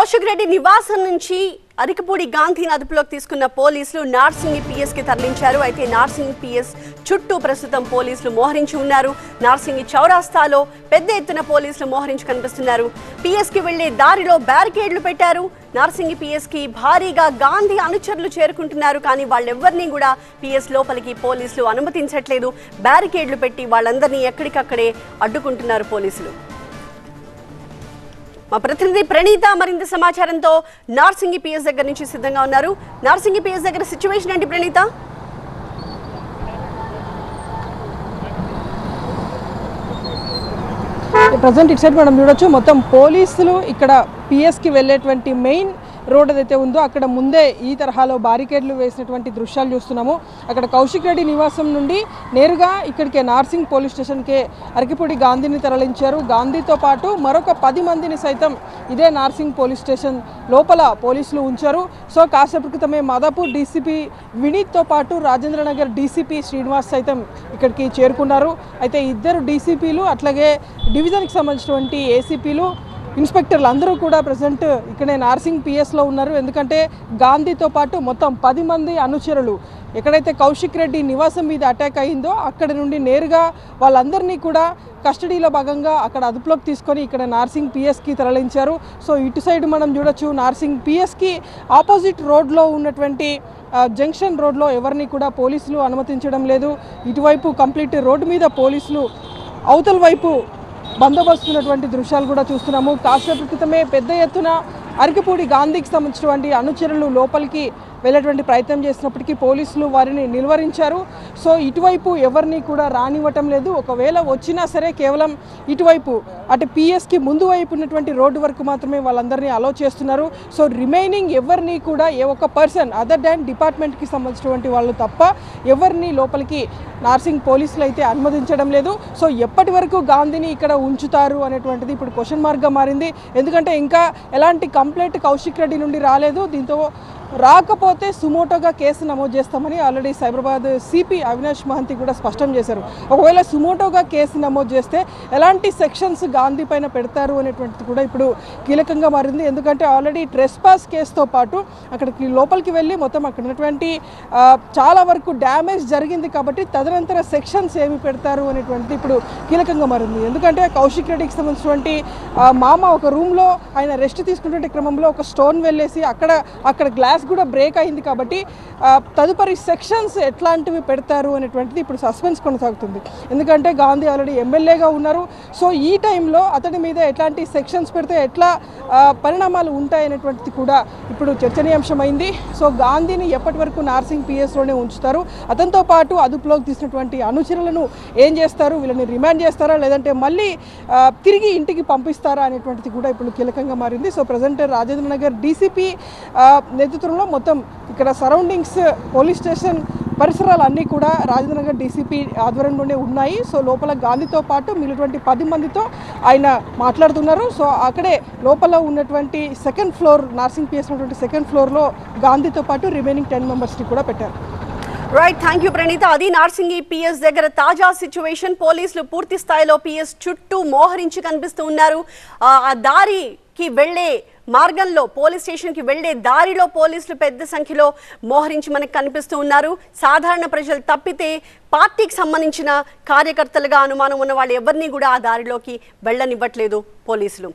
కౌశిక్ రెడ్డి నివాసం నుంచి అరికపూడి గాంధీని అదుపులోకి తీసుకున్న పోలీసులు నార్సింగి పిఎస్ కి తరలించారు. అయితే నార్సింగి పిఎస్ చుట్టూ ప్రస్తుతం పోలీసులు మోహరించి ఉన్నారు. నార్సింగి చౌరాస్తాలో పెద్ద ఎత్తున పోలీసులు మోహరించి కనిపిస్తున్నారు. పిఎస్ కి వెళ్లే దారిలో బ్యారికేడ్లు పెట్టారు. నార్సింగి పిఎస్ కి భారీగా గాంధీ అనుచరులు చేరుకుంటున్నారు. కానీ వాళ్ళెవ్వరినీ కూడా పిఎస్ లోపలికి పోలీసులు అనుమతించట్లేదు. బ్యారికేడ్లు పెట్టి వాళ్ళందరినీ ఎక్కడికక్కడే అడ్డుకుంటున్నారు పోలీసులు. మా ప్రతినిధి ప్రణీత మరింత సమాచారంతో నార్సింగి పిఎస్ దగ్గర నుంచి సిద్ధంగా ఉన్నారు. నార్సింగి పిఎస్ దగ్గర సిచ్యువేషన్ ఏంటి ప్రణీత? ప్రజెంట్ ఇటు సైడ్ మనం చూడొచ్చు, మొత్తం పోలీసులు ఇక్కడ పిఎస్కి వెళ్ళేటువంటి మెయిన్ రోడ్ ఏదైతే ఉందో అక్కడ ముందే ఈ తరహాలో బారికేడ్లు వేసినటువంటి దృశ్యాలు చూస్తున్నాము. అక్కడ కౌశిక్ రెడ్డి నివాసం నుండి నేరుగా ఇక్కడికే నార్సింగ్ పోలీస్ స్టేషన్కే అరికపూడి గాంధీని తరలించారు. గాంధీతో పాటు మరొక 10 మందిని సైతం ఇదే నార్సింగ్ పోలీస్ స్టేషన్ లోపల పోలీసులు ఉంచారు. సో కాసేపు క్రితమే మాదాపూర్ డీసీపీ వినీత్తో పాటు రాజేంద్రనగర్ డీసీపీ శ్రీనివాస్ సైతం ఇక్కడికి చేరుకున్నారు. అయితే ఇద్దరు డీసీపీలు అట్లాగే డివిజన్కి సంబంధించినటువంటి ఏసీపీలు ఇన్స్పెక్టర్లు అందరూ కూడా ప్రజెంట్ ఇక్కడే నార్సింగ్ పిఎస్లో ఉన్నారు. ఎందుకంటే గాంధీతో పాటు మొత్తం 10 మంది అనుచరులు ఎక్కడైతే కౌశిక్ రెడ్డి నివాసం మీద అటాక్ అయిందో అక్కడ నుండి నేరుగా వాళ్ళందరినీ కూడా కస్టడీలో భాగంగా అక్కడ అదుపులోకి తీసుకొని ఇక్కడ నార్సింగ్ పిఎస్కి తరలించారు. సో ఇటు సైడ్ మనం చూడొచ్చు, నార్సింగ్ పిఎస్కి ఆపోజిట్ రోడ్లో ఉన్నటువంటి జంక్షన్ రోడ్లో ఎవరిని కూడా పోలీసులు అనుమతించడం లేదు. ఇటువైపు కంప్లీట్ రోడ్డు మీద పోలీసులు, అవతల వైపు బందోబస్తున్నటువంటి దృశ్యాలు కూడా చూస్తున్నాము. కాసేపు క్రితమే పెద్ద ఎత్తున అరికపూడి గాంధీకి సంబంధించినటువంటి అనుచరులు లోపలికి వెళ్ళేటువంటి ప్రయత్నం చేసినప్పటికీ పోలీసులు వారిని నిలువరించారు. సో ఇటువైపు ఎవరిని కూడా రానివ్వటం లేదు. ఒకవేళ వచ్చినా సరే కేవలం ఇటువైపు అటు పిఎస్కి ముందు వైపు ఉన్నటువంటి రోడ్డు వరకు మాత్రమే వాళ్ళందరినీ అలో చేస్తున్నారు. సో రిమైనింగ్ ఎవరిని కూడా ఏ ఒక్క పర్సన్ అదర్ దాన్ డిపార్ట్మెంట్కి సంబంధించినటువంటి వాళ్ళు తప్ప ఎవరిని లోపలికి నార్సింగ్ పోలీసులు అయితే అనుమతించడం లేదు. సో ఎప్పటి వరకు గాంధీని ఇక్కడ ఉంచుతారు అనేటువంటిది ఇప్పుడు క్వశ్చన్ మార్క్గా మారింది. ఎందుకంటే ఇంకా ఎలాంటి కంప్లైంట్ కౌశిక్ రెడ్డి నుండి రాలేదు. దీంతో రాకపోతే సుమోటోగా కేసు నమోదు చేస్తామని ఆల్రెడీ సైబరాబాద్ సిపి అవినాష్ మహంతి కూడా స్పష్టం చేశారు. ఒకవేళ సుమోటోగా కేసు నమోదు చేస్తే ఎలాంటి సెక్షన్స్ గాంధీ పైన పెడతారు అనేటువంటిది కూడా ఇప్పుడు కీలకంగా మారింది. ఎందుకంటే ఆల్రెడీ ట్రెస్పాస్ కేసుతో పాటు అక్కడికి లోపలికి వెళ్ళి మొత్తం అక్కడ ఉన్నటువంటి చాలా వరకు డ్యామేజ్ జరిగింది కాబట్టి తదనంతర సెక్షన్స్ ఏమి పెడతారు అనేటువంటిది ఇప్పుడు కీలకంగా మారింది. ఎందుకంటే కౌశిక్ రెడ్డికి సంబంధించినటువంటి మామ ఒక రూమ్లో ఆయన రెస్ట్ తీసుకునే క్రమంలో ఒక స్టోన్ వెళ్ళేసి అక్కడ గ్లాస్ కూడా బ్రేక్ అయింది కాబట్టి తదుపరి సెక్షన్స్ ఎట్లాంటివి పెడతారు అనేటువంటిది ఇప్పుడు సస్పెన్స్ కొనసాగుతుంది. ఎందుకంటే గాంధీ ఆల్రెడీ ఎమ్మెల్యేగా ఉన్నారు. సో ఈ టైంలో అతడి మీద ఎట్లాంటి సెక్షన్స్ పెడితే ఎట్లా పరిణామాలు ఉంటాయనేటువంటిది కూడా ఇప్పుడు చర్చనీయాంశమైంది. సో గాంధీని ఎప్పటి వరకు నార్సింగ్ పిఎస్లోనే ఉంచుతారు, అతనితో పాటు అదుపులోకి తీసినటువంటి అనుచరులను ఏం చేస్తారు, వీళ్ళని రిమాండ్ చేస్తారా లేదంటే మళ్ళీ తిరిగి ఇంటికి పంపిస్తారా అనేటువంటిది కూడా ఇప్పుడు కీలకంగా మారింది. సో ప్రజెంట్ రాజేంద్రనగర్ డీసీపీ నేతృత్వంలో మొత్తం ఇక్కడ సరౌండింగ్స్ పోలీస్ స్టేషన్ పరిసరాలు అన్నీ కూడా రాజేంద్రనగర్ డీసీపీ ఆధ్వర్యంలోనే ఉన్నాయి. సో లోపల గాంధీతో పాటు మిగిలినటువంటి 10 మందితో ఆయన మాట్లాడుతున్నారు. సో అక్కడే లోపల ఉన్నటువంటి సెకండ్ ఫ్లోర్ నార్సింగ్ పిఎస్ ఉన్నటువంటి సెకండ్ ఫ్లోర్లో గాంధీతో పాటు రిమైనింగ్ 10 మెంబర్స్ని కూడా పెట్టారు. Right, thank you Praneetha. అది నార్సింగి పిఎస్ దగ్గర తాజా సిచ్యువేషన్. పోలీసులు పూర్తి స్థాయిలో పిఎస్ చుట్టూ మోహరించి కనిపిస్తూ ఉన్నారు. ఆ దారికి వెళ్లే మార్గంలో, పోలీస్ స్టేషన్కి వెళ్లే దారిలో పోలీసులు పెద్ద సంఖ్యలో మోహరించి మనకు కనిపిస్తూ ఉన్నారు. సాధారణ ప్రజలు తప్పితే పార్టీకి సంబంధించిన కార్యకర్తలుగా అనుమానం ఉన్న వాళ్ళు ఎవరిని కూడా ఆ దారిలోకి వెళ్ళనివ్వట్లేదు పోలీసులు.